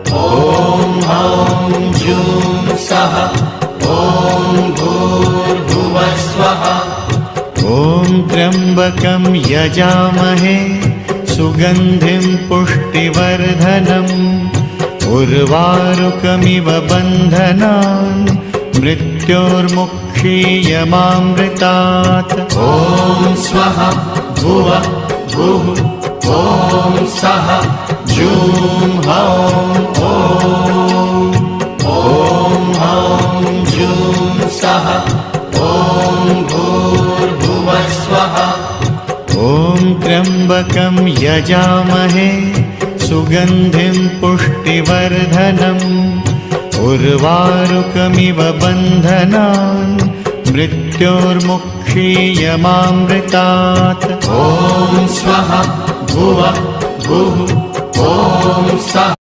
ॐ हौं जूं सः ॐ भूर्भुवः स्वः। ॐ त्र्यम्बकं यजामहे सुगन्धिं पुष्टिवर्धनम् उर्वारुकमिव बन्धनान् मृत्योर्मुक्षीयमामृतात्। ॐ स्वः भुवः भुः ॐ सः जूं हौं ॐ हौं जूं सः ॐ भूर्भुवः स्वः। ॐ त्र्यम्बकं यजामहे सुगन्धिं पुष्टिवर्धनम् उर्वारुकमिव बन्धनान् मृत्योर्मुक्षीयमामृतात्। ॐ स्वः भुवः भुः ॐ सः